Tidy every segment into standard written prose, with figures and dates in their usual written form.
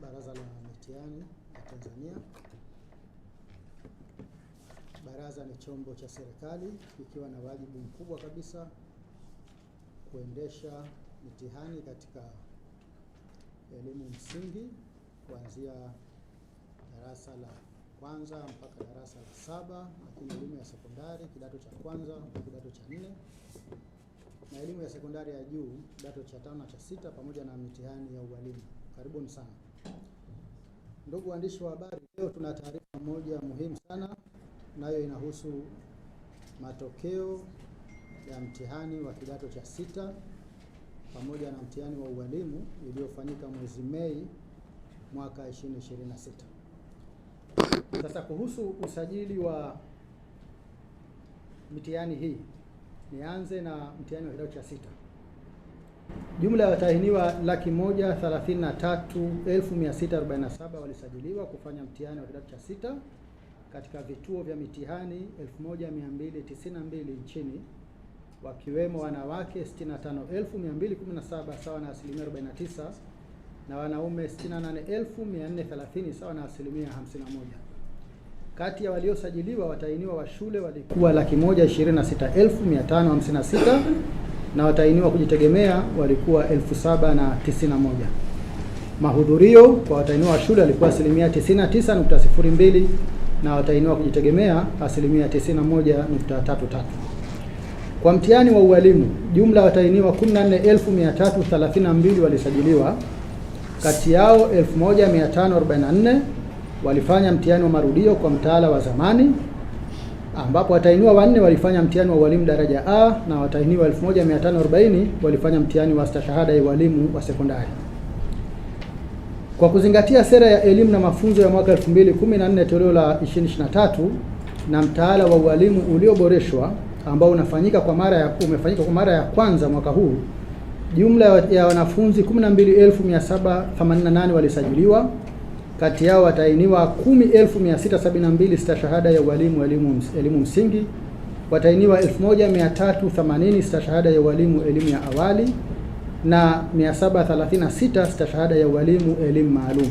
Baraza la Mitihani ya Tanzania. Baraza ni chombo cha serikali kikiwa na wajibu mkubwa kabisa kuendesha mitihani katika elimu msingi kuanzia darasa la kwanza mpaka darasa la saba, lakini elimu ya sekondari kidato cha kwanza mpaka kidato cha 4, na elimu ya sekondari ya juu kidato cha 5 na cha 6, pamoja na mitihani ya ualimu. Karibuni sana ndugu waandishi wa habari. Leo tuna taarifa moja muhimu sana, nayo inahusu matokeo ya mtihani wa kidato cha 6 pamoja na mtihani wa ualimu uliofanyika mwezi Mei mwaka 2026. Sasa kuhusu usajili wa mitihani hii, nianze na mtihani wa kidato cha 6. Jumla ya watahiniwa 133,647 walisajiliwa kufanya mtihani wa kidato cha 6 katika vituo vya mitihani 1292 nchini, wakiwemo wanawake 65,217 sawa na asilimia 49, na wanaume 68,430 sawa na asilimia 51. Kati ya waliosajiliwa, watahiniwa wa shule walikuwa 126,556 na watahiniwa kujitegemea walikuwa 7,091. Mahudhurio kwa watahiniwa wa shule walikuwa asilimia 99.02 na watahiniwa kujitegemea asilimia 91.33. Kwa mtihani wa ualimu, jumla watahiniwa 14,332 walisajiliwa. Kati yao 1,544 walifanya mtihani wa marudio kwa mtaala wa zamani, ambapo watahiniwa 4 walifanya mtihani wa ualimu daraja A na watahiniwa 1,540 walifanya mtihani wa stashahada ya ualimu wa sekondari. Kwa kuzingatia sera ya elimu na mafunzo ya mwaka 2014 toleo la 2023 na mtaala wa ualimu ulioboreshwa ambao umefanyika kwa mara ya kwanza mwaka huu, jumla ya wanafunzi 12,788 walisajiliwa. Kati yao watahiniwa 10,672 stashahada ya ualimu elimu msingi, watahiniwa 1,380 stashahada ya ualimu elimu ya awali na 736 stashahada ya ualimu elimu maalum.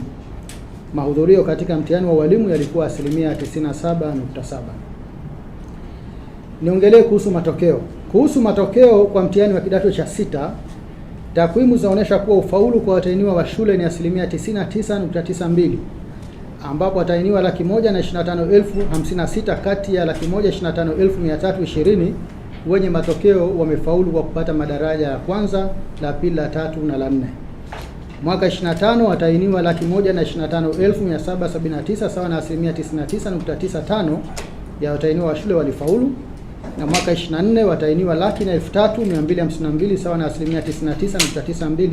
Mahudhurio katika mtihani wa ualimu yalikuwa asilimia 97.7. Niongelee kuhusu matokeo. Kuhusu matokeo kwa mtihani wa kidato cha 6, takwimu zinaonyesha kuwa ufaulu kwa watahiniwa wa shule ni asilimia 99.92, ambapo watahiniwa 125,056 kati ya 125,320 wenye matokeo wamefaulu kwa kupata madaraja ya kwanza, la pili, la tatu na la 4. Mwaka 25 watahiniwa 125,779 sawa na asilimia 99.95 ya watahiniwa wa shule walifaulu, na mwaka 24 watahiniwa 103,252 sawa na asilimia 99.92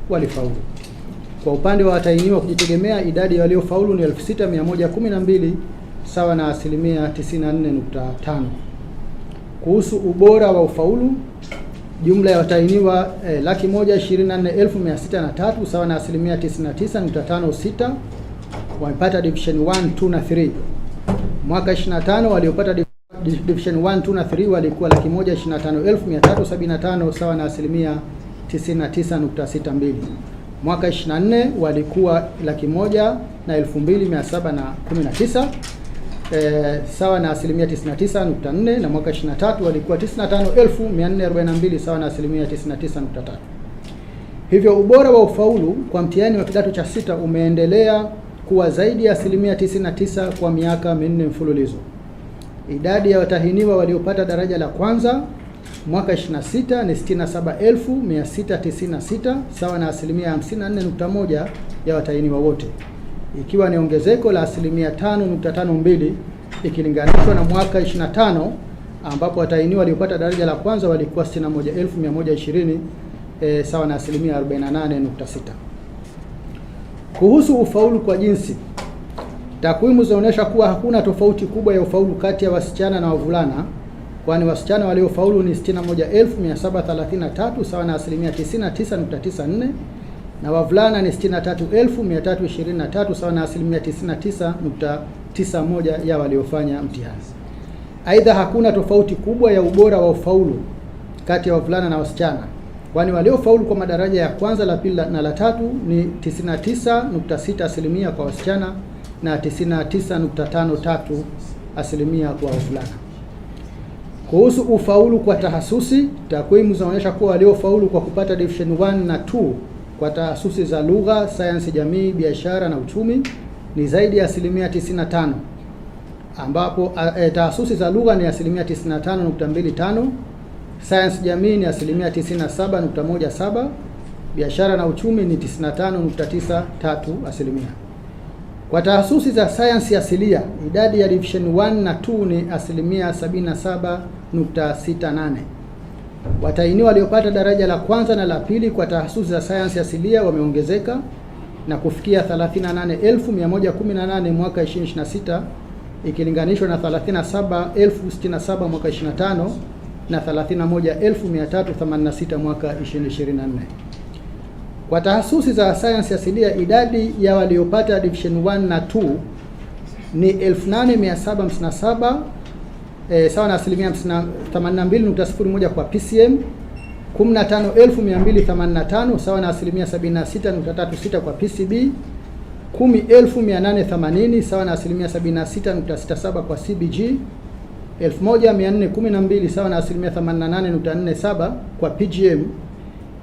walifaulu. Kwa upande wa watahiniwa kujitegemea, idadi ya waliofaulu ni 6,112 sawa na asilimia 94.5. Kuhusu ubora wa ufaulu, jumla ya watahiniwa 124,603 sawa na asilimia 99.56 wamepata division 1, 2 na 3. Mwaka 25 waliopata division 1, 2 na 3 walikuwa 125,375 sawa na asilimia 99.62. Mwaka 24 walikuwa 102,719 sawa na asilimia 99.4, na mwaka 23 walikuwa 95,442 sawa na asilimia 99.3. Hivyo ubora wa ufaulu kwa mtihani wa kidato cha 6 umeendelea kuwa zaidi ya asilimia 99 kwa miaka 4 mfululizo. Idadi ya watahiniwa waliopata daraja la kwanza mwaka 26 ni 67,696 sawa na asilimia 54.1 ya watahiniwa wote, ikiwa ni ongezeko la asilimia 5.52 ikilinganishwa na mwaka 25 ambapo watahiniwa waliopata daraja la kwanza walikuwa 61,120 sawa na asilimia 48.6. Kuhusu ufaulu kwa jinsi, takwimu zinaonyesha kuwa hakuna tofauti kubwa ya ufaulu kati ya wasichana na wavulana, kwani wasichana waliofaulu ni 61,733 sawa na asilimia 99.94 na wavulana ni 63,323 sawa na asilimia 99.91 ya waliofanya mtihani. Aidha, hakuna tofauti kubwa ya ubora wa ufaulu kati ya wavulana na wasichana, kwani waliofaulu kwa madaraja ya kwanza, la pili na la tatu ni 99.6% kwa wasichana na 99.53% kwa wavulana. Kuhusu ufaulu kwa tahasusi, takwimu zinaonyesha kuwa waliofaulu kwa kupata division 1 na 2 kwa tahasusi za lugha, sayansi jamii, biashara na uchumi ni zaidi ya 95%, ambapo tahasusi za lugha ni 95.25%, sayansi jamii ni 97.17%, biashara na uchumi ni 95.93%. Kwa tahasusi za sayansi asilia, idadi ya division 1 na 2 ni 77.68%. Watahiniwa waliopata daraja la kwanza na la pili kwa tahasusi za sayansi asilia wameongezeka na kufikia 38,118 mwaka 2026 ikilinganishwa na 37,067 mwaka 25 na 31,386 mwaka 2024. Kwa tahasusi za sayansi asilia, idadi ya waliopata division 1 na 2 ni 8,757 sawa na 82.01 kwa PCM, 15,285 sawa na 76.36 kwa PCB, 10,880 sawa na 76.67 kwa CBG, 1,412 sawa na 88.47 kwa PGM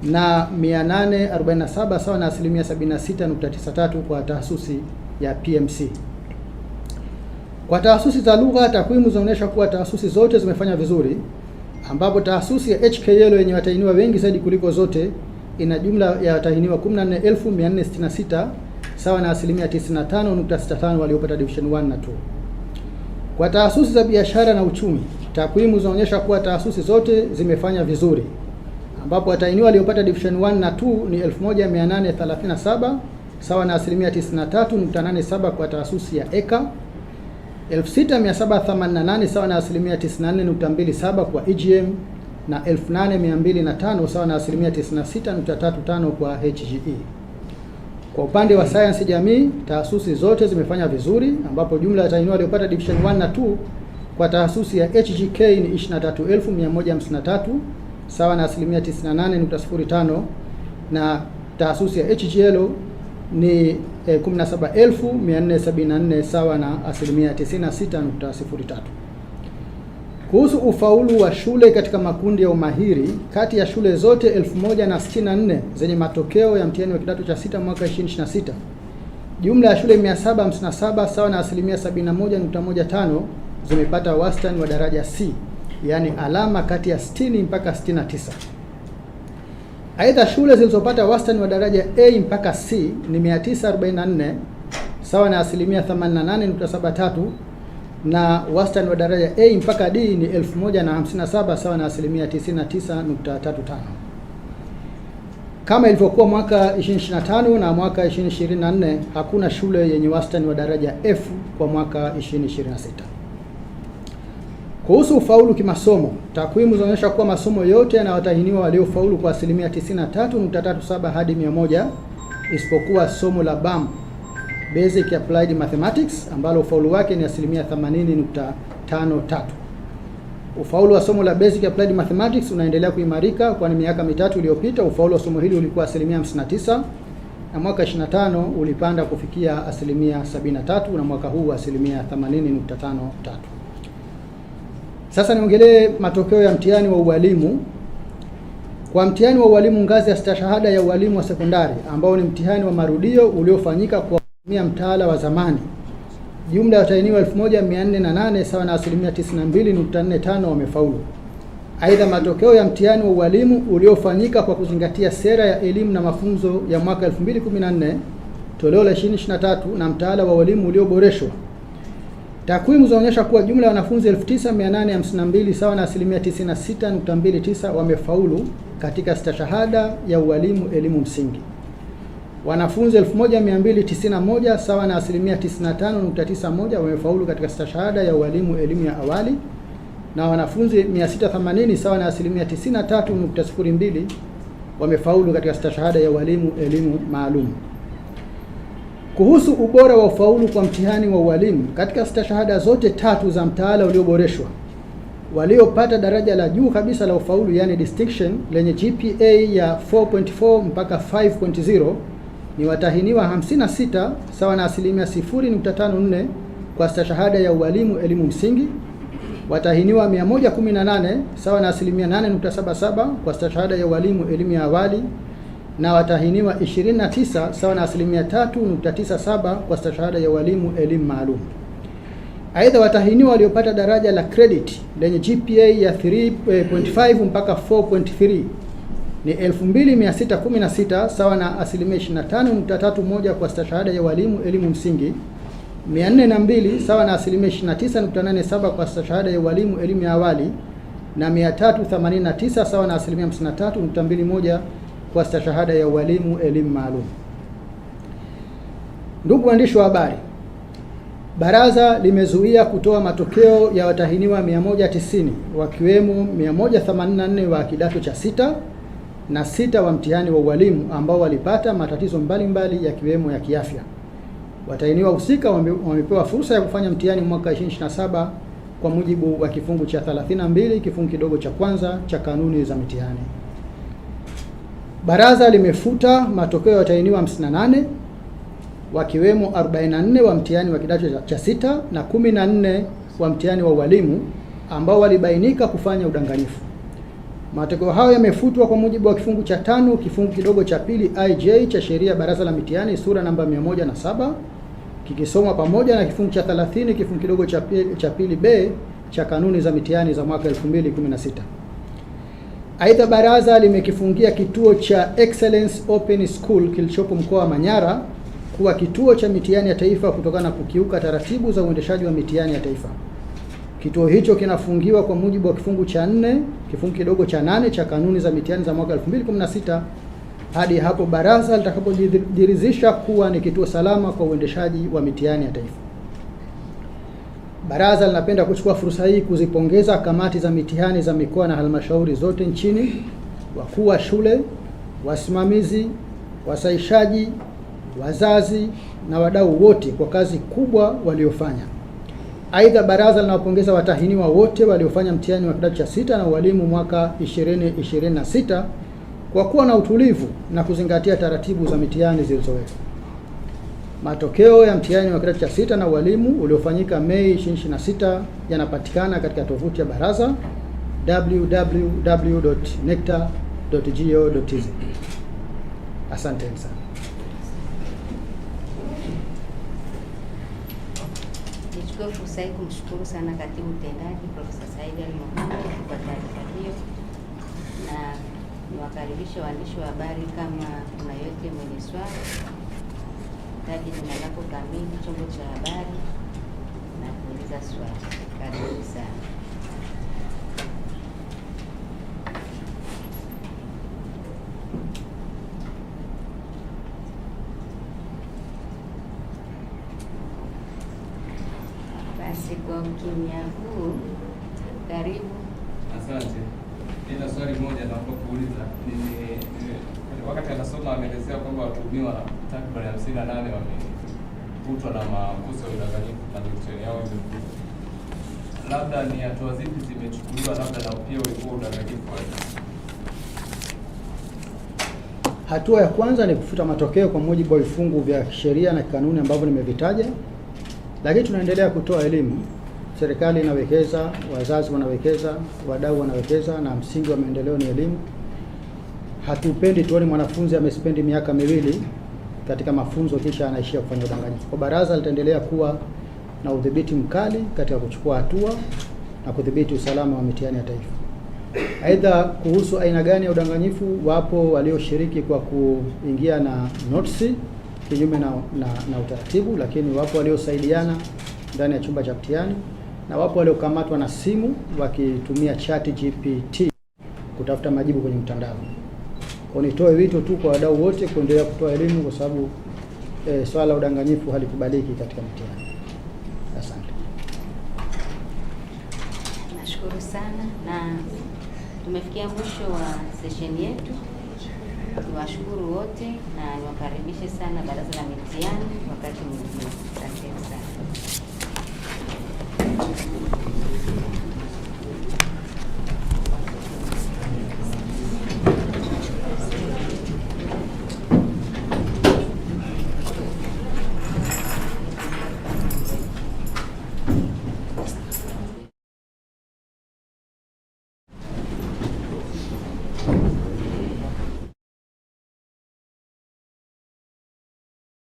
na 847 sawa na 76.93 kwa tahasusi ya PMC. Kwa tahasusi za lugha, takwimu zinaonyesha kuwa tahasusi zote zimefanya vizuri, ambapo tahasusi ya HKL yenye watahiniwa wengi zaidi kuliko zote ina jumla ya watahiniwa 14,466 sawa na 95.65% waliopata division 1 na 2. Kwa tahasusi za biashara na uchumi, takwimu zinaonyesha kuwa tahasusi zote zimefanya vizuri, ambapo watahiniwa waliopata division 1 na 2 ni 1,837 sawa na 93.87% kwa tahasusi ya EKA, 6,788 sawa na 94.27% kwa EGM na 8,205 sawa na 96.35% kwa HGE. Kwa upande wa sayansi jamii, tahasusi zote zimefanya vizuri, ambapo jumla ya watahiniwa waliopata division 1 na 2 kwa tahasusi ya HGK ni 23,153 sawa na 98.05% na tahasusi ya HGL ni 17,474 sawa na 96.03%. Kuhusu ufaulu wa shule katika makundi ya umahiri, kati ya shule zote 1,064 zenye matokeo ya mtihani wa kidato cha 6 mwaka 2026, jumla ya shule 757 sawa na 71.15 zimepata wastani wa daraja C, yaani alama kati ya 60 mpaka 69. Aidha, shule zilizopata wastani wa daraja A mpaka C ni 944 sawa na 88.73 na wastani wa daraja A mpaka D ni 1057 sawa na 99.35. Kama ilivyokuwa mwaka 2025 na mwaka 2024, hakuna shule yenye wastani wa daraja F kwa mwaka 2026. Kuhusu ufaulu kimasomo, takwimu zinaonyesha kuwa masomo yote yana watahiniwa waliofaulu kwa 93.37 hadi 100, isipokuwa somo la BAM, Basic Applied Mathematics, ambalo ufaulu wake ni 80.53. Ufaulu wa somo la Basic Applied Mathematics unaendelea kuimarika, kwani miaka mitatu iliyopita ufaulu wa somo hili ulikuwa 59% na mwaka 25 ulipanda kufikia 73% na mwaka huu 80.53. Sasa niongelee matokeo ya mtihani wa ualimu. Kwa mtihani wa ualimu ngazi ya stashahada ya ualimu wa sekondari, ambao ni mtihani wa marudio uliofanyika kwa kutumia mtaala wa zamani, jumla ya watahiniwa 1,408 sawa na 92.45 wamefaulu. Aidha, matokeo ya mtihani wa ualimu uliofanyika kwa kuzingatia sera ya elimu na mafunzo ya mwaka 2014 toleo la 2023 na mtaala wa ualimu ulioboreshwa, takwimu zinaonyesha kuwa jumla ya wanafunzi 9,852 sawa na 96.29 wamefaulu katika stashahada ya ualimu elimu msingi. Wanafunzi 1,291 sawa na 95.91 wamefaulu katika stashahada ya ualimu elimu ya awali, na wanafunzi 680 sawa na 93.02 wamefaulu katika stashahada ya ualimu elimu maalum. Kuhusu ubora wa ufaulu kwa mtihani wa ualimu katika stashahada zote tatu za mtaala ulioboreshwa, waliopata daraja la juu kabisa la ufaulu, yani distinction, lenye GPA ya 4.4 mpaka 5.0 ni watahiniwa 56 sawa na 0.54 kwa stashahada ya ualimu elimu msingi, watahiniwa 118 sawa na 8.77 kwa stashahada ya ualimu elimu ya awali, na watahiniwa 29 sawa na 3.97 kwa stashahada ya ualimu elimu maalum. Aidha, watahiniwa waliopata daraja la credit lenye GPA ya 3.5 mpaka 4.3 ni 2616 sawa na 25.31 kwa stashahada ya walimu elimu msingi, 402 sawa na 29.87 kwa stashahada ya walimu elimu ya awali, na 389 sawa na 53.21 kwa stashahada ya walimu elimu maalum. Ndugu waandishi wa habari, Baraza limezuia kutoa matokeo ya watahiniwa 190 wakiwemo 184 wa kidato cha 6 na 6 wa mtihani wa ualimu ambao walipata matatizo mbalimbali yakiwemo ya kiafya. Watahiniwa husika wamepewa fursa ya kufanya mtihani mwaka 2027 kwa mujibu wa kifungu cha 32 kifungu kidogo cha kwanza cha kanuni za mitihani. Baraza limefuta matokeo ya watahiniwa 58 wakiwemo 44 wa mtihani wa kidato cha 6 na 14 wa mtihani wa ualimu ambao walibainika kufanya udanganyifu. Matokeo hayo yamefutwa kwa mujibu wa kifungu cha 5 kifungu kidogo cha pili IJ cha sheria Baraza la Mitihani sura namba 107 kikisomwa pamoja na kifungu cha 30 kifungu kidogo cha pili B cha kanuni za mitihani za mwaka 2016. Aidha, baraza limekifungia kituo cha Excellence Open School kilichopo mkoa wa Manyara kuwa kituo cha mitihani ya taifa kutokana na kukiuka taratibu za uendeshaji wa mitihani ya taifa. Kituo hicho kinafungiwa kwa mujibu wa kifungu cha 4 kifungu kidogo cha 8 cha kanuni za mitihani za mwaka 2016 hadi hapo baraza litakapojiridhisha kuwa ni kituo salama kwa uendeshaji wa mitihani ya taifa. Baraza linapenda kuchukua fursa hii kuzipongeza kamati za mitihani za mikoa na halmashauri zote nchini, wakuu wa shule, wasimamizi, wasahishaji, wazazi na wadau wote kwa kazi kubwa waliofanya. Aidha, baraza linawapongeza watahiniwa wote waliofanya mtihani wa kidato cha 6 na ualimu mwaka 2026 kwa kuwa na utulivu na kuzingatia taratibu za mitihani zilizowekwa. Matokeo ya mtihani wa kidato cha 6 na ualimu uliofanyika Mei 2026 yanapatikana katika tovuti ya baraza www.necta.go.tz. Asanteni sana. Nichukue fursa hii kumshukuru sana Katibu Mtendaji Profesa Said Ali Mohamed kwa taarifa hiyo, na niwakaribishe waandishi wa habari kama kuna yote mwenye swali, taji jina lako kamili, chombo cha habari na kuuliza swali. Karibu sana. Basi kwa ukimya huu, karibu. Asante. Nina swali moja naomba kuuliza. Wakati anasoma ameelezea kwamba watuhumiwa takriban 58 wamekutwa na makosa ya udanganyifu na mitihani yao imefutwa. Labda ni hatua zipi zimechukuliwa labda na pia ulikuwa udanganyifu? Hatua ya kwanza ni kufuta matokeo kwa mujibu wa vifungu vya sheria na kanuni ambavyo nimevitaja. Lakini tunaendelea kutoa elimu. Serikali inawekeza, wazazi wanawekeza, wadau wanawekeza, na msingi wa maendeleo ni elimu. Hatupendi tuone mwanafunzi amespendi miaka miwili katika mafunzo kisha anaishia kufanya udanganyifu. Kwa baraza litaendelea kuwa na udhibiti mkali katika kuchukua hatua na kudhibiti usalama wa mitihani ya taifa. Aidha, kuhusu aina gani ya udanganyifu, wapo walioshiriki kwa kuingia na notisi kinyume na utaratibu, lakini wapo waliosaidiana ndani ya chumba cha mtihani, na wapo waliokamatwa na simu wakitumia ChatGPT kutafuta majibu kwenye mtandao. Kwa nitoe wito tu kwa wadau wote kuendelea kutoa elimu kwa sababu swala la udanganyifu halikubaliki katika mtihani. Asante. Nashukuru sana, na tumefikia mwisho wa sesheni yetu. Niwashukuru wote na niwakaribishe sana Baraza la Mitihani wakati mwingine. Asante sana. Asante.